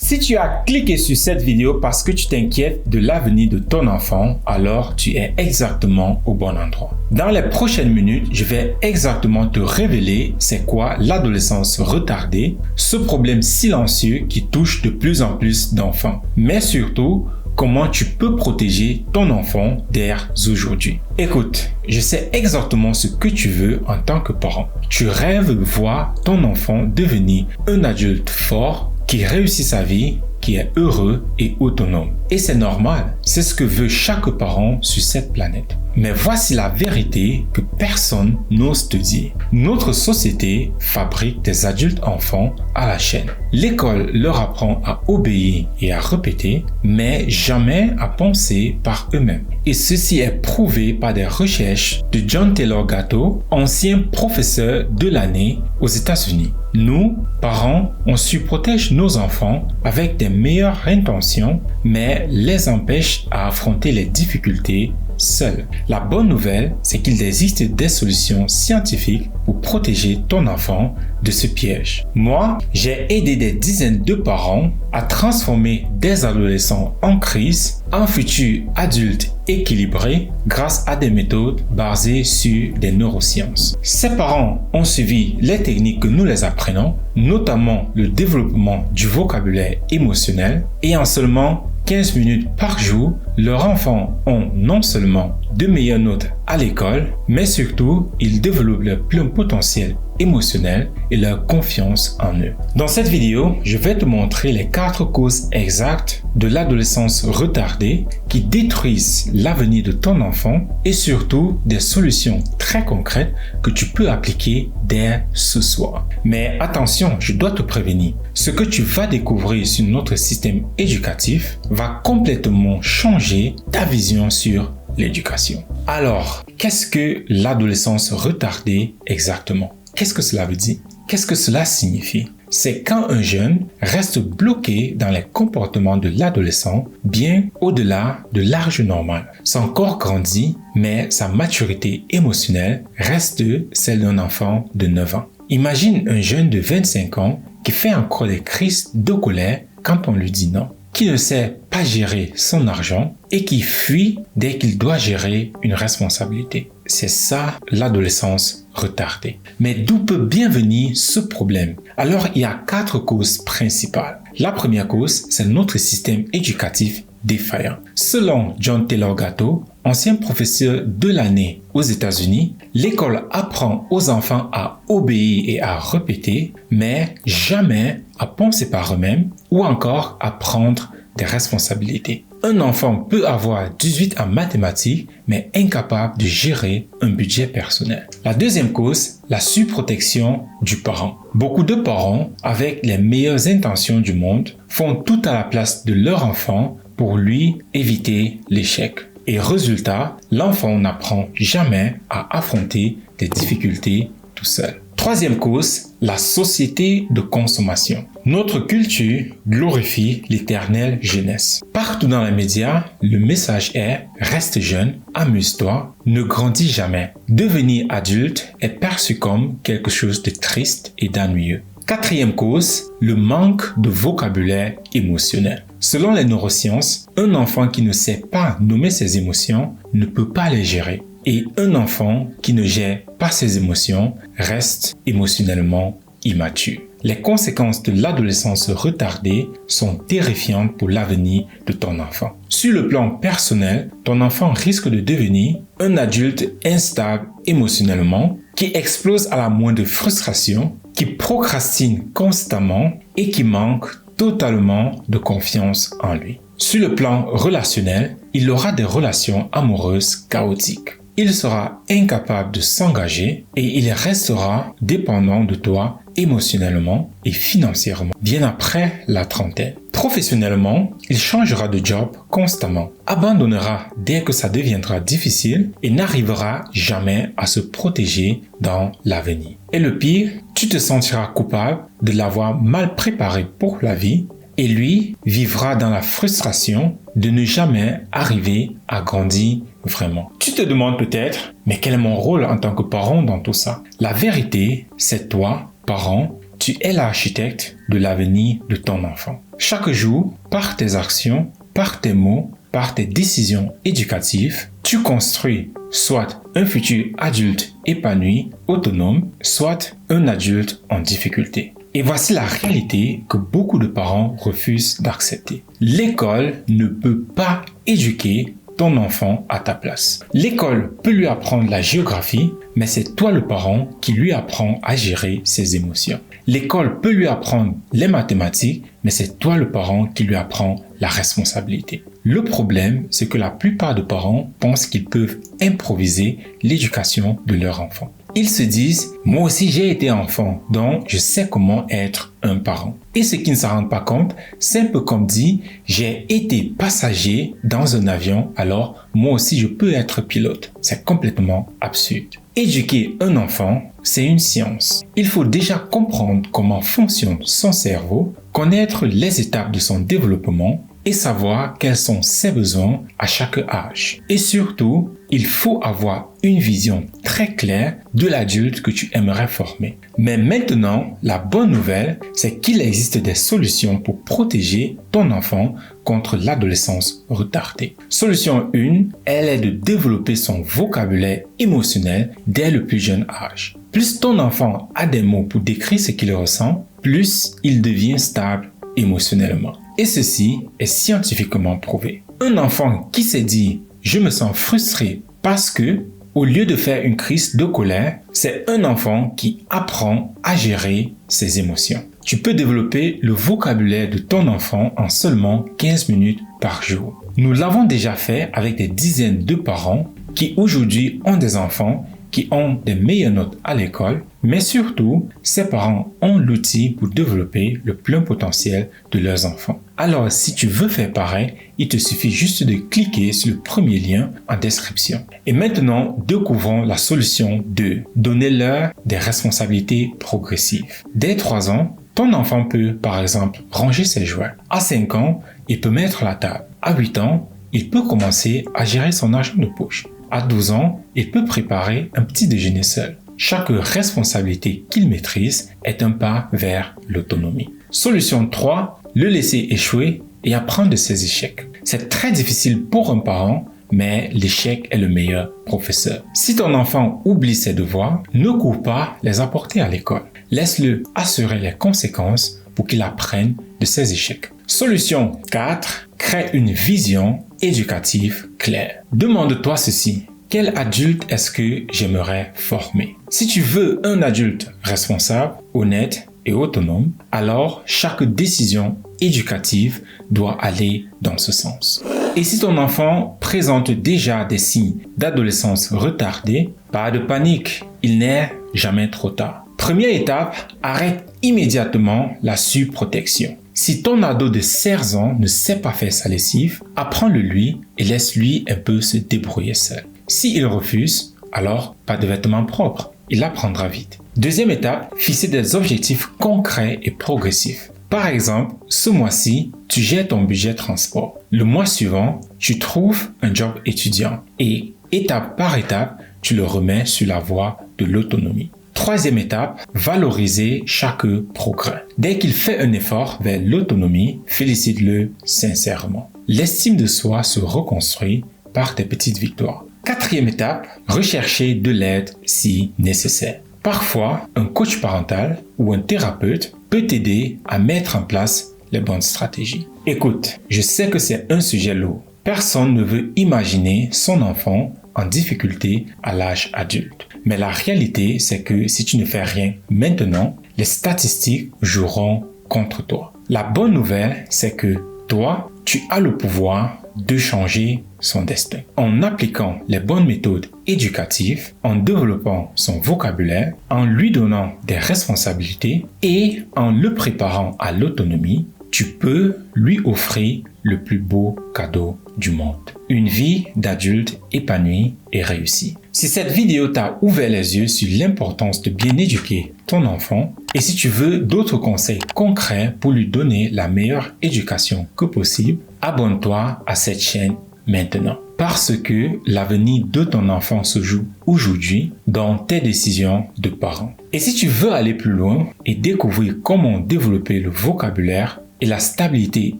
Si tu as cliqué sur cette vidéo parce que tu t'inquiètes de l'avenir de ton enfant, alors tu es exactement au bon endroit. Dans les prochaines minutes, je vais exactement te révéler c'est quoi l'adolescence retardée, ce problème silencieux qui touche de plus en plus d'enfants. Mais surtout, comment tu peux protéger ton enfant dès aujourd'hui. Écoute, je sais exactement ce que tu veux en tant que parent. Tu rêves de voir ton enfant devenir un adulte fort qui réussit sa vie, qui est heureux et autonome. Et c'est normal, c'est ce que veut chaque parent sur cette planète. Mais voici la vérité que personne n'ose te dire. Notre société fabrique des adultes enfants à la chaîne. L'école leur apprend à obéir et à répéter, mais jamais à penser par eux-mêmes. Et ceci est prouvé par des recherches de John Taylor Gatto, ancien professeur de l'année aux États-Unis. Nous, parents, on surprotège nos enfants avec des meilleures intentions, mais les empêche à affronter les difficultés seuls. La bonne nouvelle, c'est qu'il existe des solutions scientifiques pour protéger ton enfant de ce piège. Moi, j'ai aidé des dizaines de parents à transformer des adolescents en crise en futurs adultes équilibrés grâce à des méthodes basées sur des neurosciences. Ces parents ont suivi les techniques que nous les apprenons, notamment le développement du vocabulaire émotionnel, et en seulement 15 minutes par jour, leurs enfants ont non seulement de meilleures notes à l'école, mais surtout, ils développent leur plein potentiel émotionnel et leur confiance en eux. Dans cette vidéo, je vais te montrer les 4 causes exactes de l'adolescence retardée qui détruisent l'avenir de ton enfant et surtout des solutions très concrètes que tu peux appliquer dès ce soir. Mais attention, je dois te prévenir, ce que tu vas découvrir sur notre système éducatif va complètement changer ta vision sur l'éducation. Alors, qu'est-ce que l'adolescence retardée exactement? Qu'est-ce que cela veut dire? Qu'est-ce que cela signifie? C'est quand un jeune reste bloqué dans les comportements de l'adolescent bien au-delà de l'âge normal. Son corps grandit, mais sa maturité émotionnelle reste celle d'un enfant de 9 ans. Imagine un jeune de 25 ans qui fait encore des crises de colère quand on lui dit non, qui ne sait pas gérer son argent et qui fuit dès qu'il doit gérer une responsabilité. C'est ça l'adolescence retardée. Mais d'où peut bien venir ce problème? Alors, il y a 4 causes principales. La première cause, c'est notre système éducatif défaillant. Selon John Taylor Gatto, ancien professeur de l'année aux États-Unis, l'école apprend aux enfants à obéir et à répéter, mais jamais à penser par eux-mêmes ou encore à prendre des responsabilités. Un enfant peut avoir 18 en mathématiques, mais incapable de gérer un budget personnel. La deuxième cause, la surprotection du parent. Beaucoup de parents, avec les meilleures intentions du monde, font tout à la place de leur enfant pour lui éviter l'échec. Et résultat, l'enfant n'apprend jamais à affronter des difficultés tout seul. Troisième cause, la société de consommation. Notre culture glorifie l'éternelle jeunesse. Partout dans les médias, le message est « Reste jeune, amuse-toi, ne grandis jamais ». Devenir adulte est perçu comme quelque chose de triste et d'ennuyeux. Quatrième cause, le manque de vocabulaire émotionnel. Selon les neurosciences, un enfant qui ne sait pas nommer ses émotions ne peut pas les gérer. Et un enfant qui ne gère pas ses émotions reste émotionnellement immature. Les conséquences de l'adolescence retardée sont terrifiantes pour l'avenir de ton enfant. Sur le plan personnel, ton enfant risque de devenir un adulte instable émotionnellement, qui explose à la moindre frustration, qui procrastine constamment et qui manque totalement de confiance en lui. Sur le plan relationnel, il aura des relations amoureuses chaotiques. Il sera incapable de s'engager et il restera dépendant de toi émotionnellement et financièrement bien après la trentaine. Professionnellement, il changera de job constamment, abandonnera dès que ça deviendra difficile et n'arrivera jamais à se protéger dans l'avenir. Et le pire, tu te sentiras coupable de l'avoir mal préparé pour la vie et lui vivra dans la frustration de ne jamais arriver à grandir vraiment. Tu te demandes peut-être, mais quel est mon rôle en tant que parent dans tout ça? La vérité, c'est toi, parent, tu es l'architecte de l'avenir de ton enfant. Chaque jour, par tes actions, par tes mots, par tes décisions éducatives, tu construis soit un futur adulte épanoui, autonome, soit un adulte en difficulté. Et voici la réalité que beaucoup de parents refusent d'accepter. L'école ne peut pas éduquer ton enfant à ta place. L'école peut lui apprendre la géographie, mais c'est toi le parent qui lui apprend à gérer ses émotions. L'école peut lui apprendre les mathématiques, mais c'est toi le parent qui lui apprend la responsabilité. Le problème, c'est que la plupart des parents pensent qu'ils peuvent improviser l'éducation de leur enfant. Ils se disent, moi aussi j'ai été enfant, donc je sais comment être un parent. Et ce qu'ils ne s'en rendent pas compte, c'est un peu comme dit, j'ai été passager dans un avion, alors moi aussi je peux être pilote. C'est complètement absurde. Éduquer un enfant, c'est une science. Il faut déjà comprendre comment fonctionne son cerveau, connaître les étapes de son développement et savoir quels sont ses besoins à chaque âge. Et surtout, il faut avoir une vision très claire de l'adulte que tu aimerais former. Mais maintenant, la bonne nouvelle, c'est qu'il existe des solutions pour protéger ton enfant contre l'adolescence retardée. Solution 1, elle est de développer son vocabulaire émotionnel dès le plus jeune âge. Plus ton enfant a des mots pour décrire ce qu'il ressent, plus il devient stable émotionnellement. Et ceci est scientifiquement prouvé. Un enfant qui s'est dit « je me sens frustré parce que » au lieu de faire une crise de colère, c'est un enfant qui apprend à gérer ses émotions. Tu peux développer le vocabulaire de ton enfant en seulement 15 minutes par jour. Nous l'avons déjà fait avec des dizaines de parents qui aujourd'hui ont des enfants qui ont des meilleures notes à l'école, mais surtout, ces parents ont l'outil pour développer le plein potentiel de leurs enfants. Alors, si tu veux faire pareil, il te suffit juste de cliquer sur le premier lien en description. Et maintenant, découvrons la solution 2. Donnez-leur des responsabilités progressives. Dès 3 ans, ton enfant peut, par exemple, ranger ses jouets. À 5 ans, il peut mettre la table. À 8 ans, il peut commencer à gérer son argent de poche. À 12 ans, il peut préparer un petit déjeuner seul. Chaque responsabilité qu'il maîtrise est un pas vers l'autonomie. Solution 3, le laisser échouer et apprendre de ses échecs. C'est très difficile pour un parent, mais l'échec est le meilleur professeur. Si ton enfant oublie ses devoirs, ne cours pas les apporter à l'école. Laisse-le assurer les conséquences pour qu'il apprenne de ses échecs. Solution 4, crée une vision éducative claire. Demande-toi ceci. Quel adulte est-ce que j'aimerais former? Si tu veux un adulte responsable, honnête et autonome, alors chaque décision éducative doit aller dans ce sens. Et si ton enfant présente déjà des signes d'adolescence retardée, pas de panique, il n'est jamais trop tard. Première étape, arrête immédiatement la surprotection. Si ton ado de 16 ans ne sait pas faire sa lessive, apprends-le lui et laisse-lui un peu se débrouiller seul. S'il refuse, alors pas de vêtements propres. Il apprendra vite. Deuxième étape, fixer des objectifs concrets et progressifs. Par exemple, ce mois-ci, tu gères ton budget transport. Le mois suivant, tu trouves un job étudiant. Et étape par étape, tu le remets sur la voie de l'autonomie. Troisième étape, valoriser chaque progrès. Dès qu'il fait un effort vers l'autonomie, félicite-le sincèrement. L'estime de soi se reconstruit par tes petites victoires. Quatrième étape, rechercher de l'aide si nécessaire. Parfois, un coach parental ou un thérapeute peut t'aider à mettre en place les bonnes stratégies. Écoute, je sais que c'est un sujet lourd. Personne ne veut imaginer son enfant en difficulté à l'âge adulte. Mais la réalité, c'est que si tu ne fais rien maintenant, les statistiques joueront contre toi. La bonne nouvelle, c'est que toi, tu as le pouvoir de changer son destin. En appliquant les bonnes méthodes éducatives, en développant son vocabulaire, en lui donnant des responsabilités et en le préparant à l'autonomie, tu peux lui offrir le plus beau cadeau du monde. Une vie d'adulte épanouie et réussie. Si cette vidéo t'a ouvert les yeux sur l'importance de bien éduquer ton enfant et si tu veux d'autres conseils concrets pour lui donner la meilleure éducation que possible, abonne-toi à cette chaîne maintenant. Parce que l'avenir de ton enfant se joue aujourd'hui dans tes décisions de parents. Et si tu veux aller plus loin et découvrir comment développer le vocabulaire et la stabilité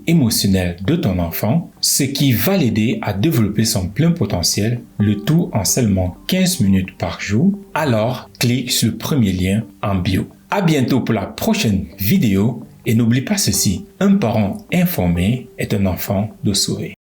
émotionnelle de ton enfant, ce qui va l'aider à développer son plein potentiel, le tout en seulement 15 minutes par jour, alors clique sur le premier lien en bio. À bientôt pour la prochaine vidéo et n'oublie pas ceci, un parent informé est un enfant de sauver.